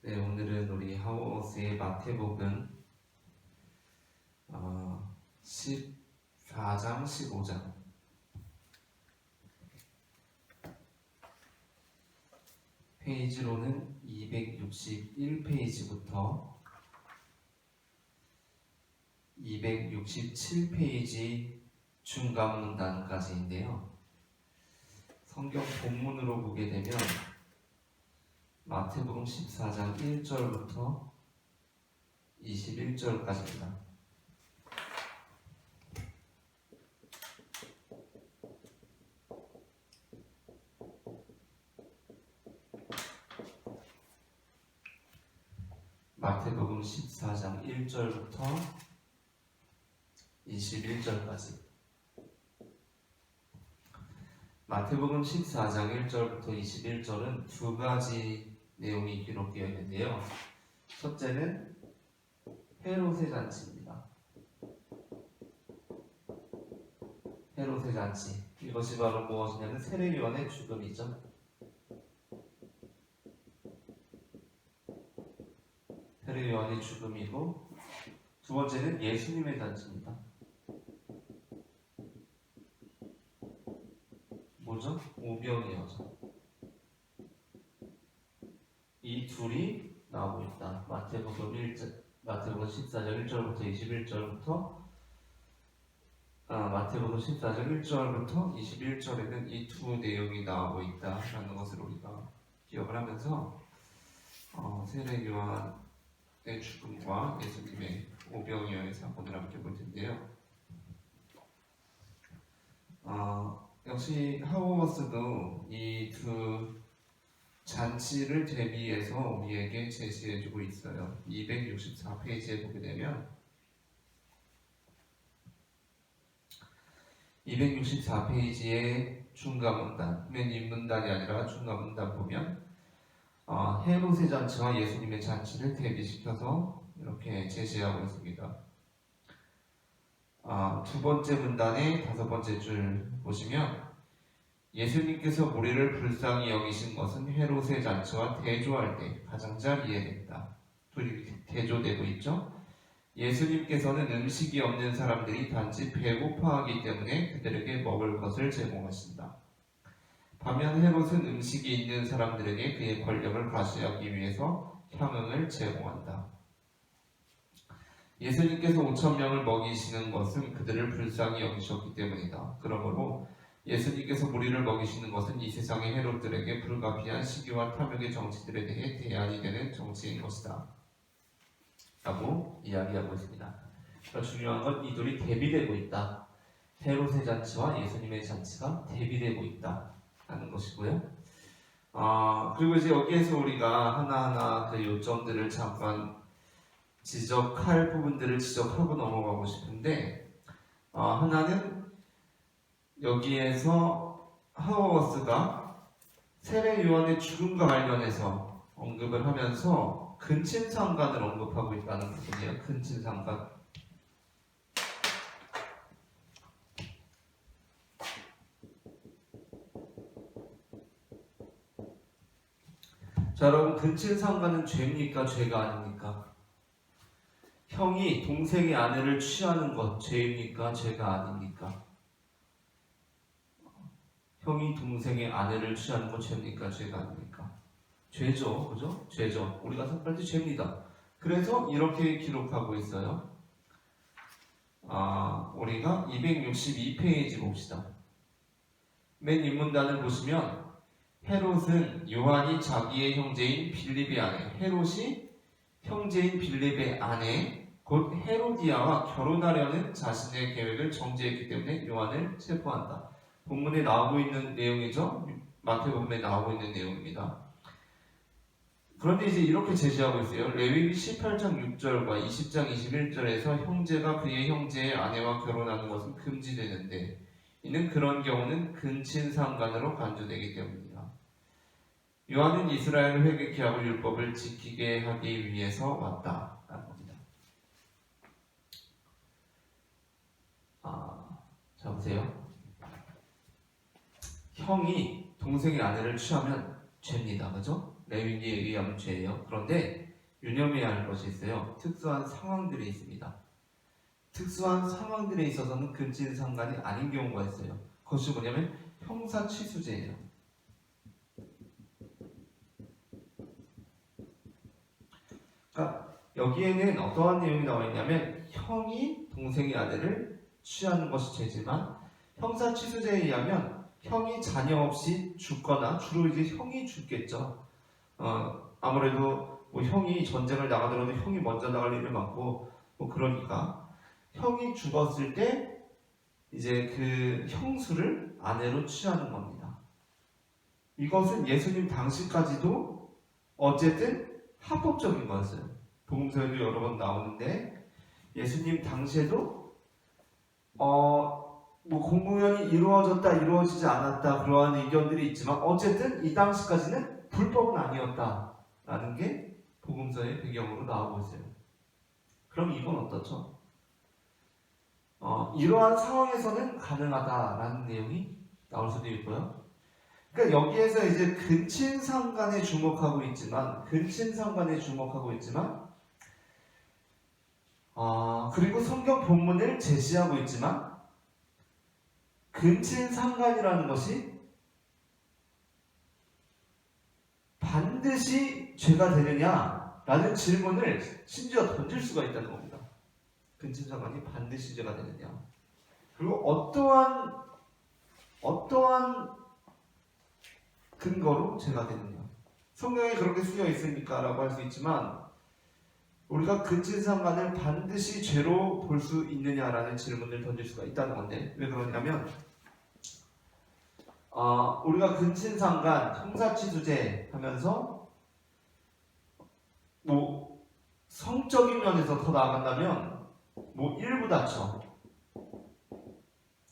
네, 오늘은 우리 하워스의 마태복음 14장, 15장 페이지로는 261페이지부터 267페이지 중간문단까지인데요. 성경 본문으로 보게 되면 마태복음 14장 1절부터 21절까지입니다. 마태복음 14장 1절부터 21절까지. 마태복음 14장 1절부터 21절은 두 가지 내용이 기록되어 있는데요. 첫째는 헤롯의 잔치입니다. 헤롯의 잔치. 이것이 바로 무엇이냐면 세례요한의 죽음이죠. 세례요한의 죽음이고, 두 번째는 예수님의 잔치입니다. 뭐죠? 오병이어죠. 이 둘이 나오고 있다. 마태복음 14장 1절부터 21절부터 마태복음 14장 1절부터 21절에는 이 두 내용이 나오고 있다라는 것을 우리가 기억을 하면서 세례 요한의 죽음과 예수님의 오병이어의 사건을 함께 볼 텐데요. 역시 하워스도 이 두 잔치를 대비해서 우리에게 제시해주고 있어요. 264페이지에 보게 되면 264페이지의 중간문단, 맨 윗문단이 아니라 중간문단 보면 헤롯의 잔치와 예수님의 잔치를 대비시켜서 이렇게 제시하고 있습니다. 두 번째 문단의 다섯 번째 줄 보시면 예수님께서 우리를 불쌍히 여기신 것은 헤롯의 잔치와 대조할 때 가장 잘 이해된다. 둘이 대조되고 있죠. 예수님께서는 음식이 없는 사람들이 단지 배고파하기 때문에 그들에게 먹을 것을 제공하신다. 반면 헤롯은 음식이 있는 사람들에게 그의 권력을 과시하기 위해서 향응을 제공한다. 예수님께서 5,000명을 먹이시는 것은 그들을 불쌍히 여기셨기 때문이다. 그러므로 예수님께서 무리를 먹이시는 것은 이 세상의 헤롯들에게 불가피한 시기와 탐욕의 정치들에 대해 대안이 되는 정치인 것이다. 라고 이야기하고 있습니다. 중요한 건 이 둘이 대비되고 있다. 헤롯의 잔치와 예수님의 잔치가 대비되고 있다 라는 것이고요. 그리고 이제 여기에서 우리가 하나하나 그 요점들을 잠깐 지적할 부분들을 지적하고 넘어가고 싶은데, 하나는 여기에서 하워스가 세례 요한의 죽음과 관련해서 언급을 하면서 근친상간을 언급하고 있다는 부분이에요. 근친상간. 자, 여러분, 근친상간은 죄입니까? 죄가 아닙니까? 형이 동생의 아내를 취하는 것 죄입니까? 죄가 아닙니까? 형이 동생의 아내를 취하는 것 죄입니까? 죄가 아닙니까? 죄죠. 그죠? 죄죠. 우리가 생각할 때 죄입니다. 그래서 이렇게 기록하고 있어요. 우리가 262페이지 봅시다. 맨 윗문단을 보시면 헤롯은 요한이 자기의 형제인 빌립의 아내, 헤롯이 형제인 빌립의 아내 곧 헤로디아와 결혼하려는 자신의 계획을 정지했기 때문에 요한을 체포한다. 본문에 나오고 있는 내용이죠. 마태복음에 나오고 있는 내용입니다. 그런데 이제 이렇게 제시하고 있어요. 레위기 18장 6절과 20장 21절에서 형제가 그의 형제의 아내와 결혼하는 것은 금지되는데 이는 그런 경우는 근친상간으로 간주되기 때문이다. 요한은 이스라엘을 회개케 하고 율법을 지키게 하기 위해서 왔다. 라는 겁니다. 자 보세요. 형이 동생의 아내를 취하면 죄입니다. 그죠? 레위기에 의하면 죄예요. 그런데 유념해야 할 것이 있어요. 특수한 상황들이 있습니다. 특수한 상황들에 있어서는 근친상간이 아닌 경우가 있어요. 그것이 뭐냐면 형사취수죄예요. 그러니까 여기에는 어떠한 내용이 나와 있냐면 형이 동생의 아들을 취하는 것이 죄지만 형사취수죄에 의하면 형이 자녀 없이 죽거나 주로 이제 형이 죽겠죠. 아무래도 뭐 형이 전쟁을 나가더라도 형이 먼저 나갈 일이 많고 뭐 그러니까 형이 죽었을 때 이제 그 형수를 아내로 취하는 겁니다. 이것은 예수님 당시까지도 어쨌든 합법적인 거였어요. 복음서에도 여러 번 나오는데 예수님 당시에도 뭐 공공연히 이루어졌다 이루어지지 않았다 그러한 의견들이 있지만 어쨌든 이 당시까지는 불법은 아니었다라는 게 복음서의 배경으로 나오고 있어요. 그럼 이건 어떻죠? 이러한 상황에서는 가능하다라는 내용이 나올 수도 있고요. 그러니까 여기에서 이제 근친상간에 주목하고 있지만 그리고 성경 본문을 제시하고 있지만 근친상간이라는 것이 반드시 죄가 되느냐라는 질문을 심지어 던질 수가 있다는 겁니다. 근친상간이 반드시 죄가 되느냐. 그리고 어떠한 근거로 죄가 되느냐. 성경에 그렇게 쓰여 있으니까 라고 할 수 있지만 우리가 근친상간을 반드시 죄로 볼 수 있느냐라는 질문을 던질 수가 있다는 건데 왜 그러냐면 우리가 근친상간, 형사취수죄 하면서 뭐 성적인 면에서 더 나아간다면 뭐 일부 다처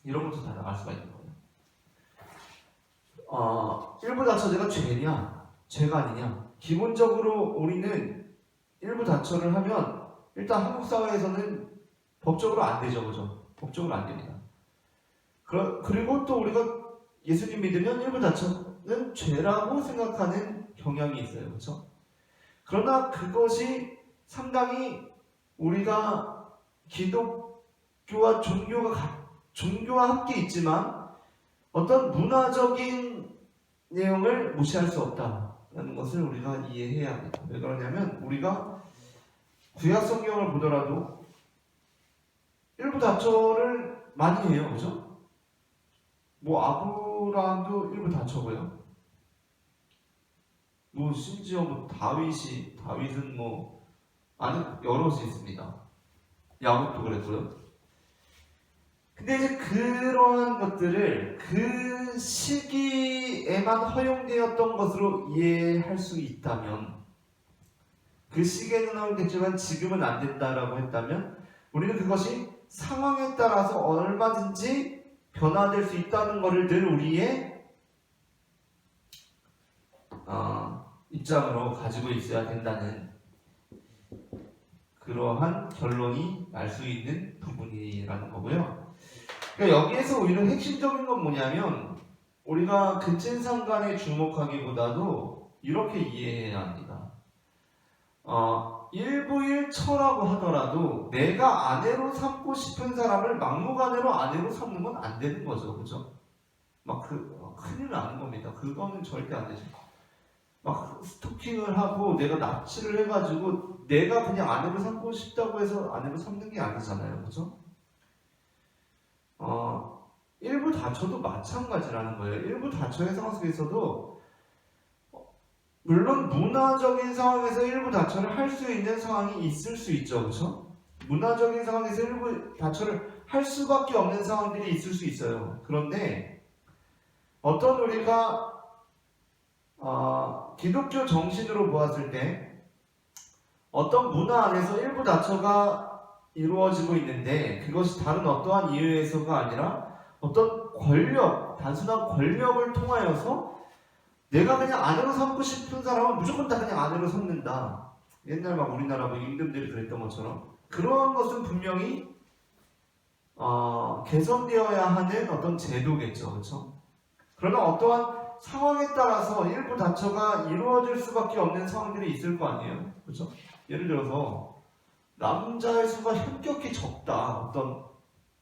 이런 것도 다 나갈 수가 있는 거예요. 일부 다처제가 죄냐, 죄가 아니냐. 기본적으로 우리는 일부 다처를 하면 일단 한국 사회에서는 법적으로 안 되죠, 그죠? 법적으로 안 됩니다. 그리고 또 우리가 예수님 믿으면 일부 다처는 죄라고 생각하는 경향이 있어요, 그렇죠? 그러나 그것이 상당히 우리가 기독교와 종교와 함께 있지만 어떤 문화적인 내용을 무시할 수 없다라는 것을 우리가 이해해야 합니다. 왜 그러냐면 우리가 구약 성경을 보더라도 일부 다처를 많이 해요, 그죠? 뭐 아브라함도 일부 다처고요. 뭐 심지어 뭐 다윗은 뭐 아니 여럿이 있습니다. 야곱도 그랬고요. 근데 이제 그러한 것들을 그 시기에만 허용되었던 것으로 이해할 수 있다면 그 시기에는 허용됐지만 지금은 안 된다라고 했다면 우리는 그것이 상황에 따라서 얼마든지 변화될 수 있다는 것을 늘 우리의 입장으로 가지고 있어야 된다는 그러한 결론이 날 수 있는 부분이라는 거고요. 그러니까 여기에서 오히려 핵심적인 건 뭐냐면 우리가 근친상간에 주목하기보다도 이렇게 이해해야 합니다. 일부일처라고 하더라도 내가 아내로 삼고 싶은 사람을 막무가내로 아내로 삼는 건 안 되는 거죠, 그죠? 큰일 나는 겁니다. 그거는 절대 안 되죠. 막 스토킹을 하고 내가 납치를 해가지고 내가 그냥 아내로 삼고 싶다고 해서 아내로 삼는 게 아니잖아요, 그죠? 일부 다처도 마찬가지라는 거예요. 일부 다처의 상황 속에서도 물론 문화적인 상황에서 일부 다처를 할 수 있는 상황이 있을 수 있죠, 그렇죠? 문화적인 상황에서 일부 다처를 할 수밖에 없는 상황들이 있을 수 있어요. 그런데 어떤 우리가 기독교 정신으로 보았을 때 어떤 문화 안에서 일부 다처가 이루어지고 있는데 그것이 다른 어떠한 이유에서가 아니라 어떤 단순한 권력을 통하여서 내가 그냥 아내로 삼고 싶은 사람은 무조건 다 그냥 아내로 삼는다. 옛날 막 우리나라 뭐 임금들이 그랬던 것처럼 그런 것은 분명히 개선되어야 하는 어떤 제도겠죠, 그렇죠? 그러나 어떠한 상황에 따라서 일부 다처가 이루어질 수밖에 없는 상황들이 있을 거 아니에요. 그렇죠? 예를 들어서 남자의 수가 현격히 적다. 어떤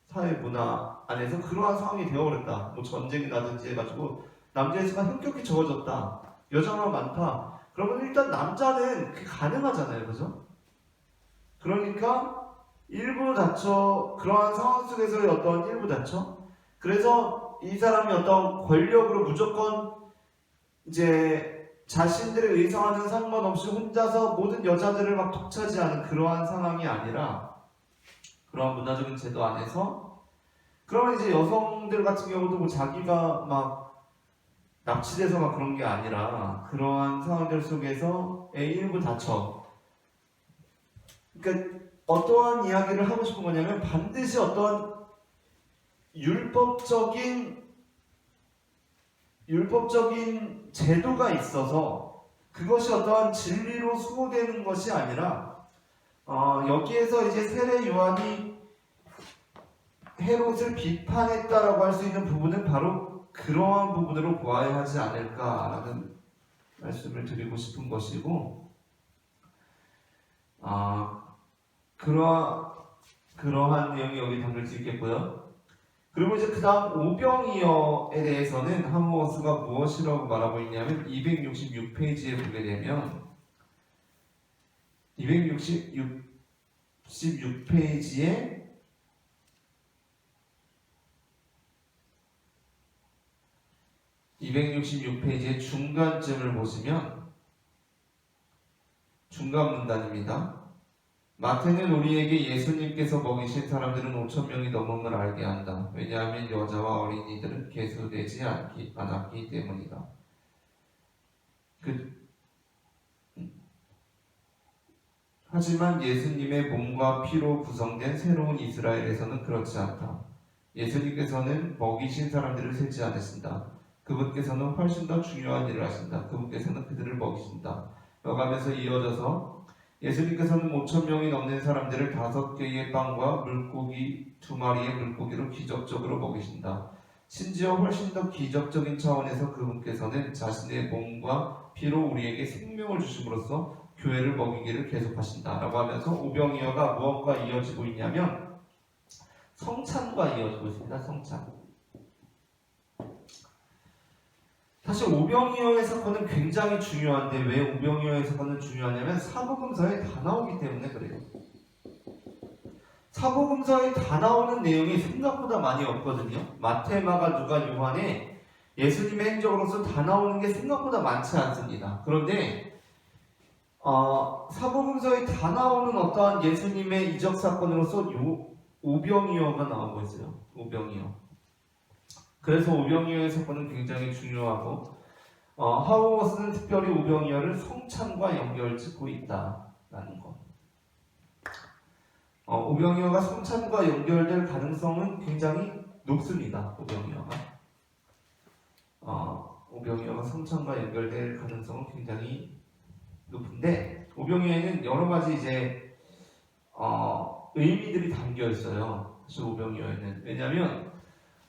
사회 문화 안에서 그러한 상황이 되어버렸다. 뭐 전쟁이 나든지 해가지고 남자의 수가 현격히 적어졌다. 여자만 많다. 그러면 일단 남자는 그게 가능하잖아요. 그죠? 그러니까 일부 다처, 그러한 상황 속에서의 어떤 일부 다처, 그래서 이 사람이 어떤 권력으로 무조건 이제 자신들의 의사와는 상관없이 혼자서 모든 여자들을 막 독차지하는 그러한 상황이 아니라 그러한 문화적인 제도 안에서, 그러면 이제 여성들 같은 경우도 뭐 자기가 막 납치돼서 막 그런 게 아니라 그러한 상황들 속에서의 일부 다처, 그러니까 어떠한 이야기를 하고 싶은 거냐면 반드시 어떤 율법적인 제도가 있어서 그것이 어떠한 진리로 수호되는 것이 아니라 여기에서 이제 세례 요한이 헤롯을 비판했다라고 할 수 있는 부분은 바로 그러한 부분으로 보아야 하지 않을까라는 말씀을 드리고 싶은 것이고, 그러한 내용이 여기 담길 수 있겠고요. 그리고 이제 그 다음 오병이어에 대해서는 하모어스가 무엇이라고 말하고 있냐면 266페이지에 보게 되면 266페이지의 중간쯤을 보시면 중간 문단입니다. 마태는 우리에게 예수님께서 먹이신 사람들은 5,000명이 넘음을 알게 한다. 왜냐하면 여자와 어린이들은 계수되지 않았기 때문이다. 하지만 예수님의 몸과 피로 구성된 새로운 이스라엘에서는 그렇지 않다. 예수님께서는 먹이신 사람들을 세지 않으신다. 그분께서는 훨씬 더 중요한 일을 하신다. 그분께서는 그들을 먹이신다. 여가면서 이어져서 예수님께서는 5,000명이 넘는 사람들을 5개의 빵과 물고기 2마리의 물고기로 기적적으로 먹이신다. 심지어 훨씬 더 기적적인 차원에서 그분께서는 자신의 몸과 피로 우리에게 생명을 주심으로써 교회를 먹이기를 계속하신다 라고 하면서 오병이어가 무엇과 이어지고 있냐면 성찬과 이어지고 있습니다. 성찬. 사실 오병이어의 사건은 굉장히 중요한데 왜 오병이어의 사건은 중요하냐면 사복음서에 다 나오기 때문에 그래요. 사복음서에 다 나오는 내용이 생각보다 많이 없거든요. 마태, 마가, 누가, 요한에 예수님의 행적으로서 다 나오는 게 생각보다 많지 않습니다. 그런데 사복음서에 다 나오는 어떠한 예수님의 이적 사건으로서 오병이어가 나오고 있어요. 오병이어. 그래서 오병이어의 사건은 굉장히 중요하고 하우머스는 특별히 오병이어를 성찬과 연결짓고 있다라는 것. 오병이어가 성찬과 연결될 가능성은 굉장히 높습니다. 오병이어가 성찬과 연결될 가능성은 굉장히 높은데 오병이어에는 여러 가지 이제 의미들이 담겨 있어요. 사실 오병이어에는 왜냐하면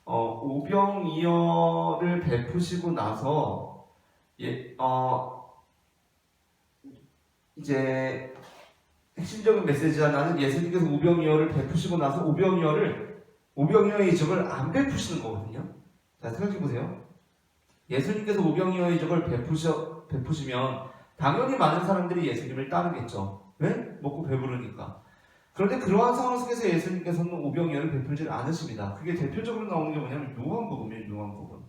오병이어를 베푸시고 나서 이제 핵심적인 메시지가 나는 예수님께서 오병이어를 베푸시고 나서 오병이어의 이적을 안 베푸시는 거거든요. 자, 생각해보세요. 예수님께서 오병이어의 이적을 베푸시면 당연히 많은 사람들이 예수님을 따르겠죠. 왜? 먹고 배부르니까. 그런데 그러한 상황 속에서 예수님께서는 오병이어를 베풀지 않으십니다. 그게 대표적으로 나오는 게 뭐냐면 요한복음이에요.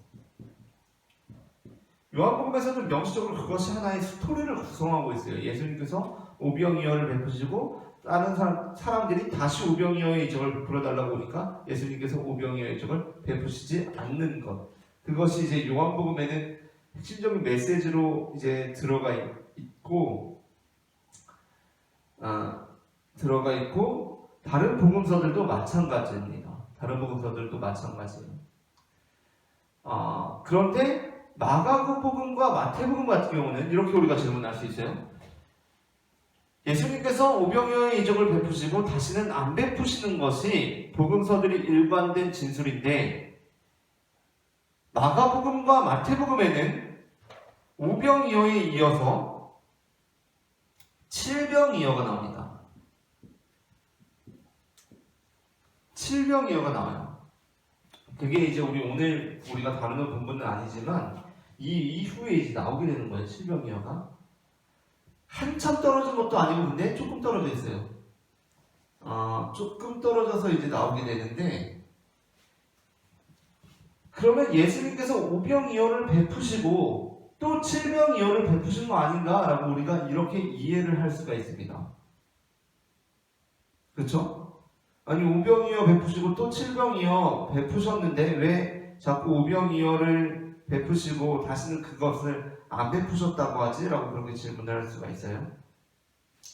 요한복음에서는 명시적으로 그것이 하나의 스토리를 구성하고 있어요. 예수님께서 오병이어를 베푸시고 다른 사람들이 다시 오병이어의 이적을 베풀어달라고 하니까 예수님께서 오병이어의 이적을 베푸시지 않는 것. 그것이 이제 요한복음에는 핵심적인 메시지로 이제 들어가 있고 다른 복음서들도 마찬가지입니다. 그런데 마가복음과 마태복음 같은 경우는 이렇게 우리가 질문할 수 있어요. 예수님께서 오병이어의 이적을 베푸시고 다시는 안 베푸시는 것이 복음서들이 일관된 진술인데 마가복음과 마태복음에는 오병이어에 이어서 칠병이어가 나옵니다. 칠병이어가 나와요. 그게 이제 오늘 우리가 다루는 본문은 아니지만 이 이후에 이제 나오게 되는 거예요. 칠병이어가 한참 떨어진 것도 아니고 근데 조금 떨어져 있어요. 조금 떨어져서 이제 나오게 되는데, 그러면 예수님께서 오병이어를 베푸시고 또 칠병이어를 베푸신 거 아닌가라고 우리가 이렇게 이해를 할 수가 있습니다. 그렇죠? 아니 오병이어 베푸시고 또 칠병이어 베푸셨는데 왜 자꾸 오병이어를 베푸시고 다시는 그것을 안 베푸셨다고 하지? 라고 그렇게 질문을 할 수가 있어요.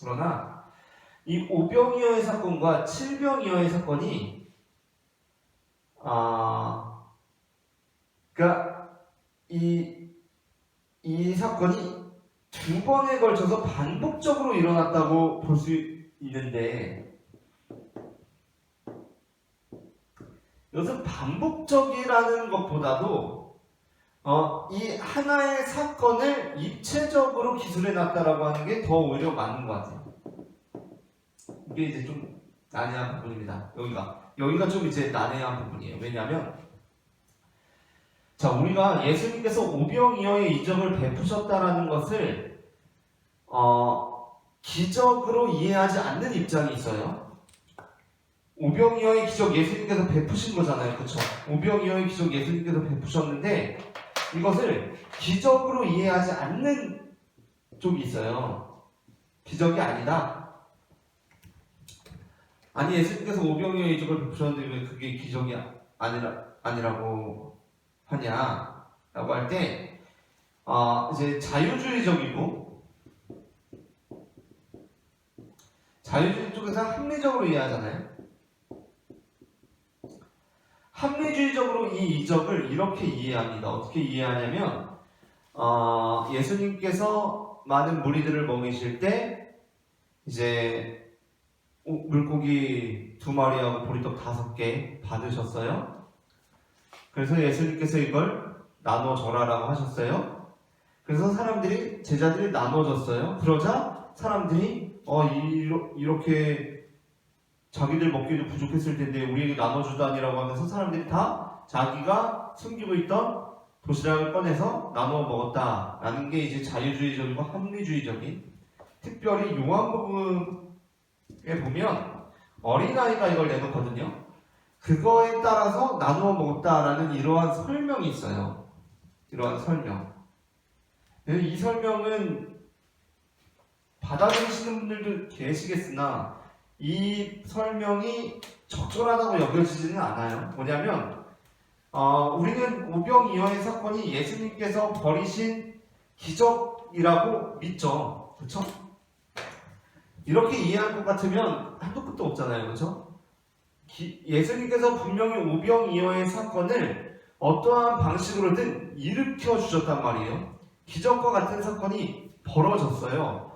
그러나 이 오병이어의 사건과 칠병이어의 사건이 그러니까 이 사건이 두 번에 걸쳐서 반복적으로 일어났다고 볼 수 있는데, 이것은 반복적이라는 것보다도 이 하나의 사건을 입체적으로 기술해 놨다라고 하는 게 더 오히려 맞는 것 같아요. 이게 이제 좀 난해한 부분입니다. 여기가 좀 이제 난해한 부분이에요. 왜냐하면 자, 우리가 예수님께서 오병이어의 이적을 베푸셨다라는 것을 기적으로 이해하지 않는 입장이 있어요. 오병이어의 기적 예수님께서 베푸신 거잖아요. 그렇죠? 오병이어의 기적 예수님께서 베푸셨는데 이것을 기적으로 이해하지 않는 쪽이 있어요. 기적이 아니다. 아니 예수님께서 오병이어의 이적을 베푸셨는데 왜 그게 기적이 아니라고 하냐라고 할 때 이제 자유주의적이고 자유주의 쪽에서 합리적으로 이해하잖아요. 합리주의적으로 이 이적을 이렇게 이해합니다. 어떻게 이해하냐면 예수님께서 많은 무리들을 먹이실 때 이제 물고기 2마리하고 보리떡 5개 받으셨어요. 그래서 예수님께서 이걸 나눠줘라라고 하셨어요. 그래서 제자들이 나눠줬어요. 그러자 사람들이 이렇게 자기들 먹기도 부족했을 텐데 우리에게 나눠주다니라고 하면서 사람들이 다 자기가 숨기고 있던 도시락을 꺼내서 나눠 먹었다라는 게 이제 자유주의적이고 합리주의적인, 특별히 요한복음에 보면 어린아이가 이걸 내놓거든요. 그거에 따라서 나누어 먹었다라는 이러한 설명이 있어요. 이러한 설명. 이 설명은 받아들이시는 분들도 계시겠으나 이 설명이 적절하다고 여겨지지는 않아요. 뭐냐면 우리는 오병이어의 사건이 예수님께서 벌이신 기적이라고 믿죠. 그렇죠? 이렇게 이해할 것 같으면 한도 끝도 없잖아요. 그렇죠? 예수님께서 분명히 오병이어의 사건을 어떠한 방식으로든 일으켜 주셨단 말이에요. 기적과 같은 사건이 벌어졌어요.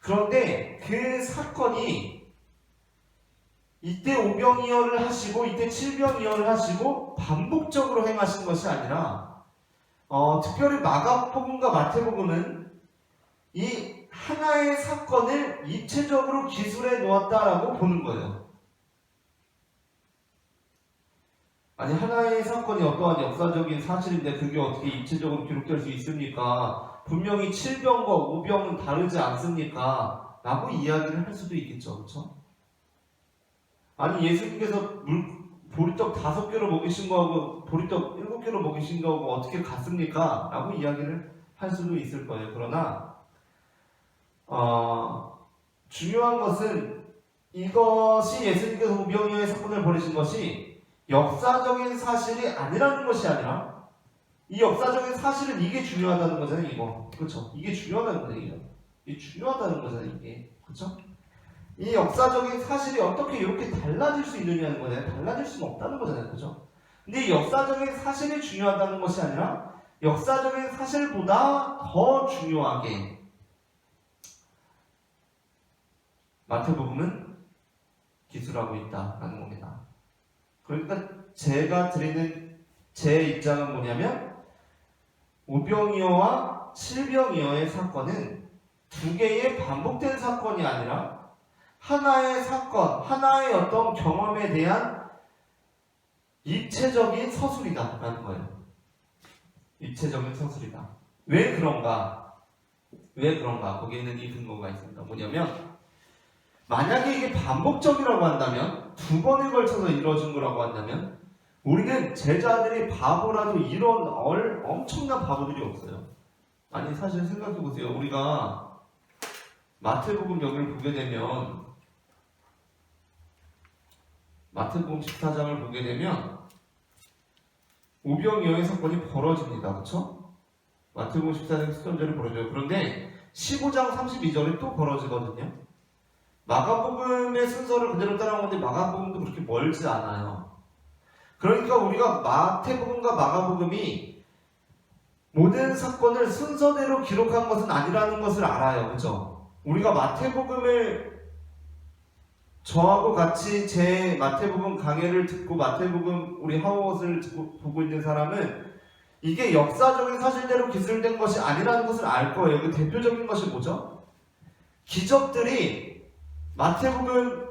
그런데 그 사건이 이때 오병이어를 하시고 이때 칠병이어를 하시고 반복적으로 행하신 것이 아니라 특별히 마가복음과 마태복음은 이 하나의 사건을 입체적으로 기술해 놓았다라고 보는 거예요. 아니 하나의 사건이 어떠한 역사적인 사실인데 그게 어떻게 입체적으로 기록될 수 있습니까? 분명히 칠병과 오병은 다르지 않습니까? 라고 이야기를 할 수도 있겠죠. 그렇죠? 아니 예수님께서 보리떡 5개로 먹이신 거하고 보리떡 7개로 먹이신 거하고 어떻게 같습니까? 라고 이야기를 할 수도 있을 거예요. 그러나 중요한 것은 이것이 예수님께서 오병이어의 사건을 벌이신 것이 역사적인 사실이 아니라는 것이 아니라 이 역사적인 사실은 이게 중요하다는 거잖아요. 이거 그렇죠? 이게 중요하다는 거예요. 이게 중요하다는 거잖아요. 이게 그렇죠? 이 역사적인 사실이 어떻게 이렇게 달라질 수 있느냐는 거잖아요. 달라질 수는 없다는 거잖아요. 그렇죠? 근데 이 역사적인 사실이 중요하다는 것이 아니라 역사적인 사실보다 더 중요하게 마태복음은 기술하고 있다라는 겁니다. 그러니까 제가 드리는 제 입장은 뭐냐면 오병이어와 칠병이어의 사건은 두 개의 반복된 사건이 아니라 하나의 사건, 하나의 어떤 경험에 대한 입체적인 서술이다라는 거예요. 입체적인 서술이다. 왜 그런가? 왜 그런가? 거기에는 이 근거가 있습니다. 뭐냐면 만약에 이게 반복적이라고 한다면, 두 번에 걸쳐서 이루어진 거라고 한다면 우리는 제자들이 바보라도 이런 엄청난 바보들이 없어요. 아니 사실 생각해보세요. 우리가 마태복음 여기를 보게 되면, 마태복음 14장을 보게 되면 오병이어의 사건이 벌어집니다. 그렇죠? 마태복음 14장 13절에 벌어져요. 그런데 15장 32절에 또 벌어지거든요. 마가복음의 순서를 그대로 따라오는데 마가복음도 그렇게 멀지 않아요. 그러니까 우리가 마태복음과 마가복음이 모든 사건을 순서대로 기록한 것은 아니라는 것을 알아요. 그렇죠? 우리가 마태복음을 저하고 같이 제 마태복음 강해를 듣고 마태복음 우리 하우엇을 보고 있는 사람은 이게 역사적인 사실대로 기술된 것이 아니라는 것을 알 거예요. 그 대표적인 것이 뭐죠? 기적들이 마태복음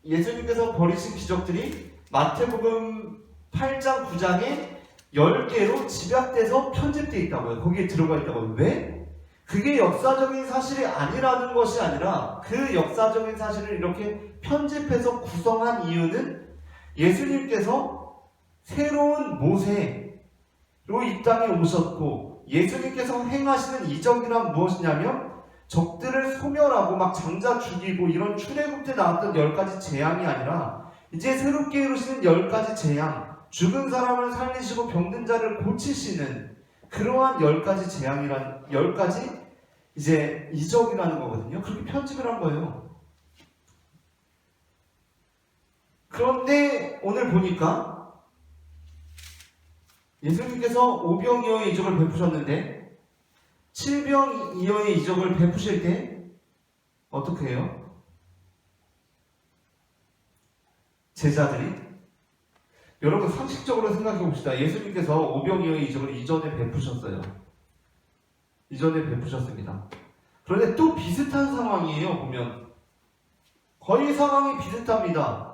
예수님께서 벌이신 기적들이 마태복음 8장 9장에 10개로 집약돼서 편집되어 있다고요. 거기에 들어가 있다고요. 왜? 그게 역사적인 사실이 아니라는 것이 아니라 그 역사적인 사실을 이렇게 편집해서 구성한 이유는 예수님께서 새로운 모세로 이 땅에 오셨고 예수님께서 행하시는 이적이란 무엇이냐면 적들을 소멸하고 막 장자 죽이고 이런 출애굽 때 나왔던 10가지 재앙이 아니라 이제 새롭게 이루시는 10가지 재앙, 죽은 사람을 살리시고 병든 자를 고치시는 그러한 10가지 재앙이란 10가지 이제 이적이라는 거거든요. 그렇게 편집을 한 거예요. 그런데 오늘 보니까 예수님께서 오병이어의 이적을 베푸셨는데 칠병이어의 이적을 베푸실 때 어떻게 해요? 제자들이 여러분 상식적으로 생각해 봅시다. 예수님께서 오병이어의 이적을 이전에 베푸셨어요. 이전에 베푸셨습니다. 그런데 또 비슷한 상황이에요. 보면 거의 상황이 비슷합니다.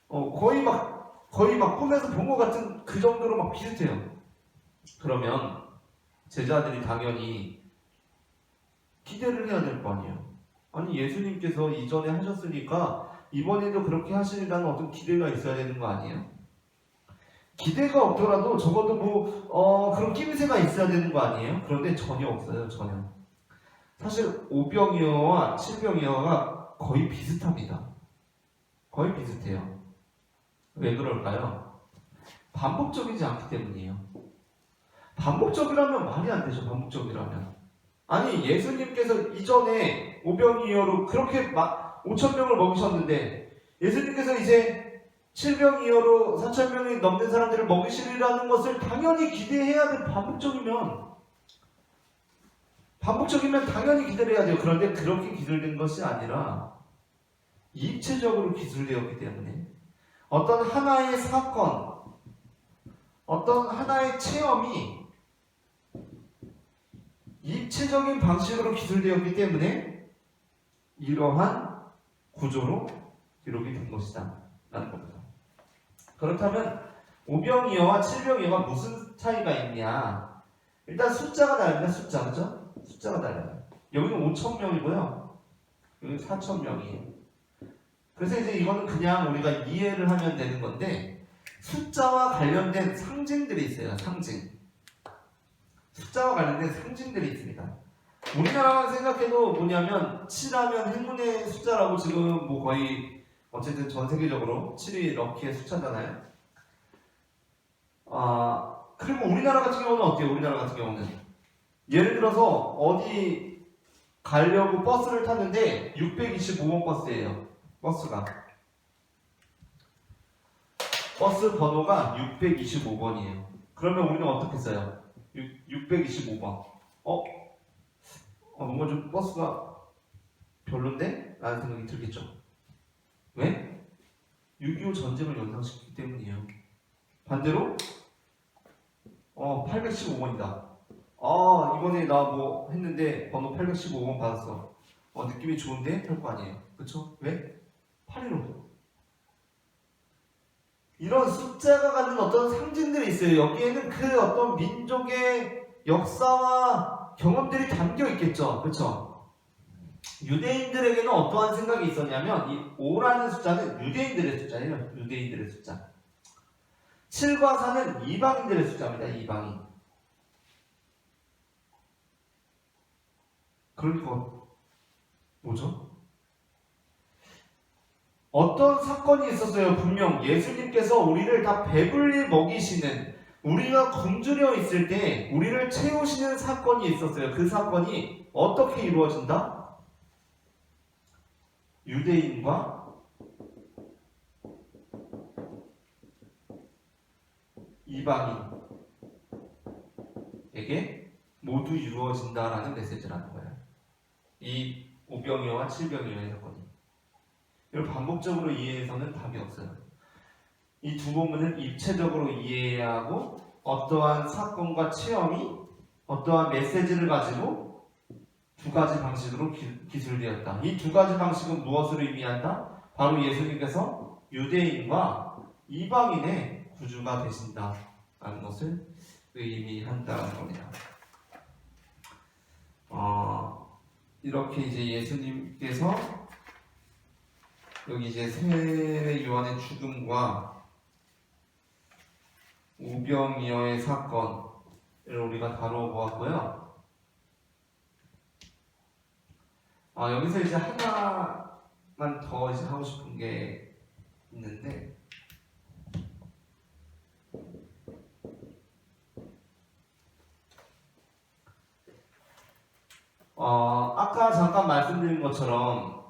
거의 막 꿈에서 본 것 같은 그 정도로 막 비슷해요. 그러면 제자들이 당연히 기대를 해야 될 거 아니에요. 아니 예수님께서 이전에 하셨으니까 이번에도 그렇게 하시리라는 어떤 기대가 있어야 되는 거 아니에요? 기대가 없더라도 적어도 그런 낌새가 있어야 되는 거 아니에요? 그런데 전혀 없어요. 전혀. 사실 오병이어와 칠병이어가 거의 비슷합니다. 거의 비슷해요. 왜 그럴까요? 반복적이지 않기 때문이에요. 반복적이라면 말이 안 되죠. 반복적이라면. 아니 예수님께서 이전에 오병이어로 그렇게 막 5,000명을 먹이셨는데 예수님께서 이제 7병이어로 4,000명이 넘는 사람들을 먹이시리라는 것을 당연히 기대해야 돼. 반복적이면 당연히 기대를 해야 돼요. 그런데 그렇게 기술된 것이 아니라 입체적으로 기술되었기 때문에 어떤 하나의 사건, 어떤 하나의 체험이 입체적인 방식으로 기술되었기 때문에 이러한 구조로 기록이 된 것이다 라는 겁니다. 그렇다면 오병이어와 칠병이어가 무슨 차이가 있냐? 일단 숫자가 다릅니다. 숫자, 그죠? 숫자가 달라요. 여기는 5,000명이고요. 여기는 4,000명이에요. 그래서 이제 이거는 그냥 우리가 이해를 하면 되는 건데 숫자와 관련된 상징들이 있어요. 상징. 숫자와 관련된 상징들이 있습니다. 우리나라만 생각해도 뭐냐면 7하면 행운의 숫자라고 지금 뭐 거의 어쨌든 전 세계적으로 7이 럭키의 숫자잖아요. 그리고 우리나라 같은 경우는 어때요? 우리나라 같은 경우는 예를 들어서 어디 가려고 버스를 탔는데 625번 버스예요. 버스 번호가 625번이에요. 그러면 우리는 어떻게 써요? 625번. 뭔가 좀 버스가 별론데? 라는 생각이 들겠죠. 왜? 6.25 전쟁을 연상시키기 때문이에요. 반대로 815번이다. 이번에 나 뭐 했는데 번호 815번 받았어. 느낌이 좋은데? 할 거 아니에요. 그쵸? 왜? 815. 이런 숫자가 갖는 어떤 상징들이 있어요. 여기에는 그 어떤 민족의 역사와 경험들이 담겨 있겠죠. 그쵸? 유대인들에게는 어떠한 생각이 있었냐면 이 5라는 숫자는 유대인들의 숫자예요. 유대인들의 숫자. 7과 4는 이방인들의 숫자입니다. 이방인. 그러니까 뭐죠? 어떤 사건이 있었어요. 분명 예수님께서 우리를 다 배불리 먹이시는, 우리가 굶주려 있을 때 우리를 채우시는 사건이 있었어요. 그 사건이 어떻게 이루어진다? 유대인과 이방인에게 모두 이루어진다라는 메시지라는 거예요. 이 오병이어와 칠병이어의 사건이. 이걸 반복적으로 이해해서는 답이 없어요. 이 두 본문을 입체적으로 이해해야 하고 어떠한 사건과 체험이 어떠한 메시지를 가지고 두 가지 방식으로 기술되었다. 이 두 가지 방식은 무엇을 의미한다? 바로 예수님께서 유대인과 이방인의 구주가 되신다라는 것을 의미한다는 겁니다. 이렇게 이제 예수님께서 여기 이제 세례 요한의 죽음과 오병이어의 사건을 우리가 다루어 보았고요. 여기서 이제 하나만 더 이제 하고 싶은 게 있는데, 아까 잠깐 말씀드린 것처럼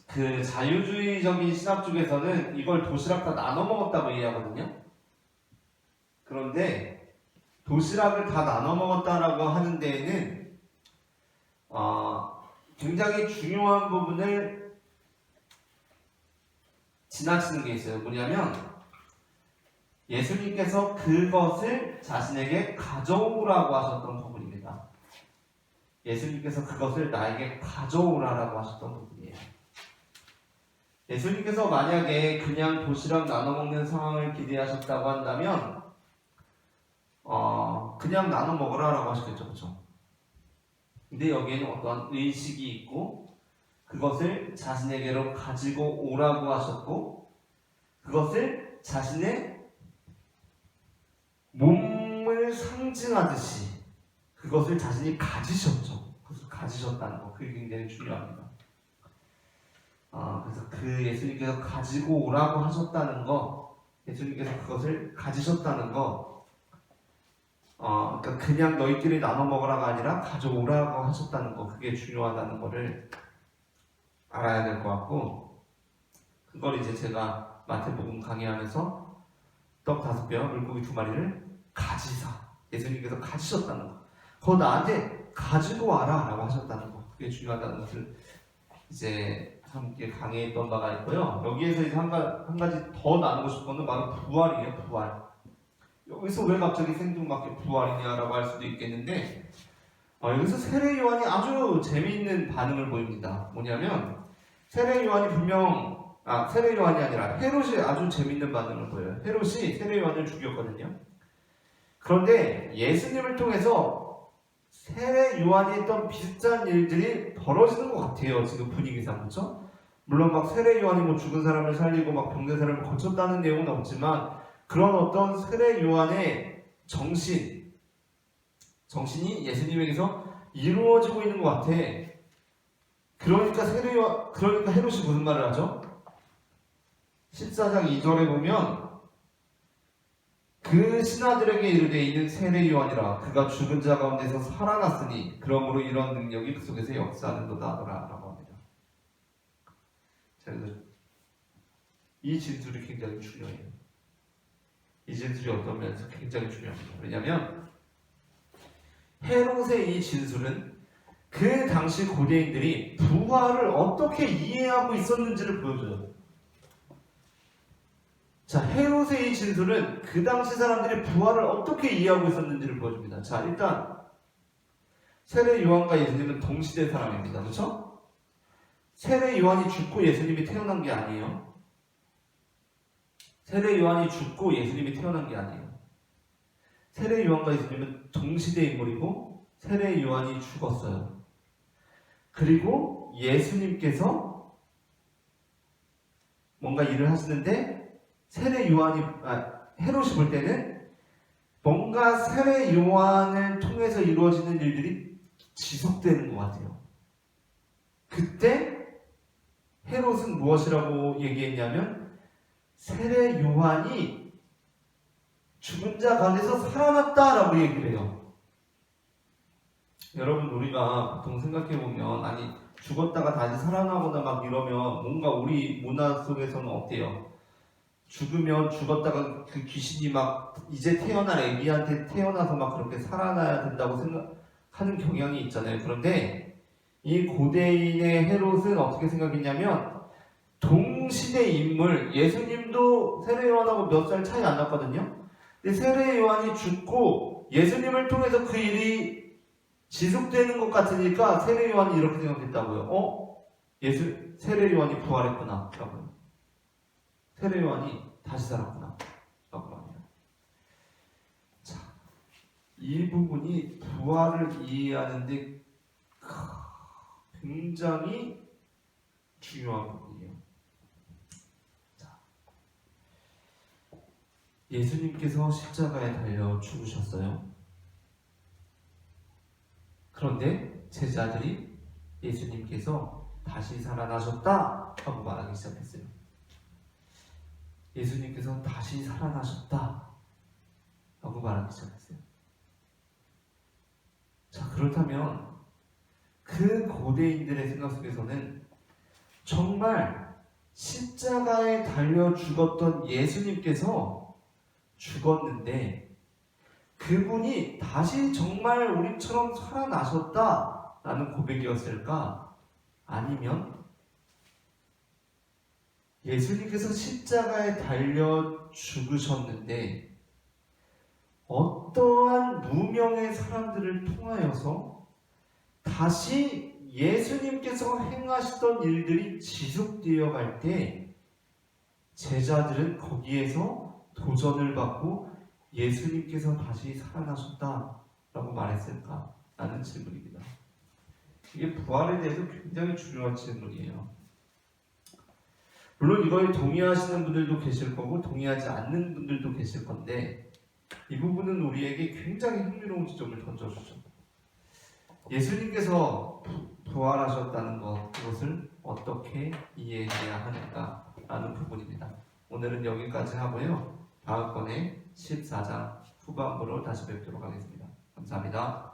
그 자유주의적인 신학 쪽에서는 이걸 도시락 다 나눠 먹었다고 이해하거든요. 그런데 도시락을 다 나눠 먹었다라고 하는 데에는 굉장히 중요한 부분을 지나치는 게 있어요. 뭐냐면 예수님께서 그것을 자신에게 가져오라고 하셨던 부분입니다. 예수님께서 그것을 나에게 가져오라라고 하셨던 부분이에요. 예수님께서 만약에 그냥 도시락 나눠 먹는 상황을 기대하셨다고 한다면 그냥 나눠 먹으라라고 하셨겠죠. 그렇죠? 근데 여기에는 어떠한 의식이 있고 그것을 자신에게로 가지고 오라고 하셨고 그것을 자신의 몸을 상징하듯이 그것을 자신이 가지셨죠. 그것을 가지셨다는 거. 그게 굉장히 중요합니다. 그래서 그 예수님께서 가지고 오라고 하셨다는 거, 예수님께서 그것을 가지셨다는 거, 그러니까 그냥 너희끼리 나눠 먹으라가 아니라 가져오라고 하셨다는 거, 그게 중요하다는 거를 알아야 될 것 같고, 그걸 이제 제가 마태복음 강의하면서 떡 5뼈, 물고기 2마리를 가지사, 예수님께서 가지셨다는 거, 그거 나한테 가지고 와라라고 하셨다는 거, 그게 중요하다는 것을 이제 함께 강의했던 바가 있고요. 여기에서 이제 한 가지 더 나누고 싶은 거는 바로 부활이에요. 부활. 여기서 왜 갑자기 생뚱맞게 부활이냐라고 할 수도 있겠는데 여기서 세례 요한이 아주 재미있는 반응을 보입니다. 뭐냐면 세례 요한이 세례 요한이 아니라 헤롯이 아주 재미있는 반응을 보여요. 헤롯이 세례 요한을 죽였거든요. 그런데 예수님을 통해서 세례 요한이 했던 비슷한 일들이 벌어지는 것 같아요. 지금 분위기상. 그렇죠? 물론 막 세례 요한이 뭐 죽은 사람을 살리고 막 병든 사람을 고쳤다는 내용은 없지만 그런 어떤 세례 요한의 정신이 예수님에게서 이루어지고 있는 것 같아. 그러니까 헤롯이 무슨 말을 하죠? 14장 2절에 보면 그 신하들에게 이르되 이는 세례 요한이라 그가 죽은 자 가운데서 살아났으니 그러므로 이런 능력이 그 속에서 역사하는도다 라고 합니다. 자, 그래서 이 진술이 굉장히 중요해요. 이 진술이 어떤 면에서 굉장히 중요합니다. 왜냐하면 헤롯의 이 진술은 그 당시 고대인들이 부활을 어떻게 이해하고 있었는지를 보여줘요. 자, 헤롯의 이 진술은 그 당시 사람들이 부활을 어떻게 이해하고 있었는지를 보여줍니다. 자, 일단 세례 요한과 예수님은 동시대 사람입니다. 그렇죠? 세례 요한이 죽고 예수님이 태어난 게 아니에요. 세례 요한이 죽고 예수님이 태어난 게 아니에요. 세례 요한과 예수님은 동시대 인물이고 세례 요한이 죽었어요. 그리고 예수님께서 뭔가 일을 하시는데 헤롯이 볼 때는 뭔가 세례 요한을 통해서 이루어지는 일들이 지속되는 것 같아요. 그때 헤롯은 무엇이라고 얘기했냐면 세례 요한이 죽은 자 가운데서 살아났다라고 얘기를 해요. 여러분, 우리가 보통 생각해보면 아니 죽었다가 다시 살아나거나 막 이러면 뭔가 우리 문화 속에서는 어때요? 죽으면 죽었다가 그 귀신이 막 이제 태어날 애기한테 태어나서 막 그렇게 살아나야 된다고 생각하는 경향이 있잖아요. 그런데 이 고대인의 헤롯은 어떻게 생각했냐면 동시대 인물, 예수님도 세례 요한하고 몇 살 차이 안 났거든요. 근데 세례 요한이 죽고 예수님을 통해서 그 일이 지속되는 것 같으니까 세례 요한이 이렇게 생각했다고요. 세례 요한이 부활했구나 라고요. 세례 요한이 다시 살았구나 라고 합니다. 자, 이 부분이 부활을 이해하는데 굉장히 중요한 부분이에요. 자, 예수님께서 십자가에 달려 죽으셨어요. 그런데 제자들이 예수님께서 다시 살아나셨다 하고 말하기 시작했어요. 예수님께서 다시 살아나셨다 라고 말하기 시작했어요. 자, 그렇다면 그 고대인들의 생각 속에서는 정말 십자가에 달려 죽었던 예수님께서 죽었는데 그분이 다시 정말 우리처럼 살아나셨다라는 고백이었을까? 아니면 예수님께서 십자가에 달려 죽으셨는데 어떠한 무명의 사람들을 통하여서 다시 예수님께서 행하시던 일들이 지속되어 갈 때 제자들은 거기에서 도전을 받고 예수님께서 다시 살아나셨다라고 말했을까? 라는 질문입니다. 이게 부활에 대해서 굉장히 중요한 질문이에요. 물론 이거에 동의하시는 분들도 계실 거고 동의하지 않는 분들도 계실 건데 이 부분은 우리에게 굉장히 흥미로운 지점을 던져주죠. 예수님께서 부활하셨다는 그것을 어떻게 이해해야 하는가라는 부분입니다. 오늘은 여기까지 하고요. 다음번에 14장 후반부로 다시 뵙도록 하겠습니다. 감사합니다.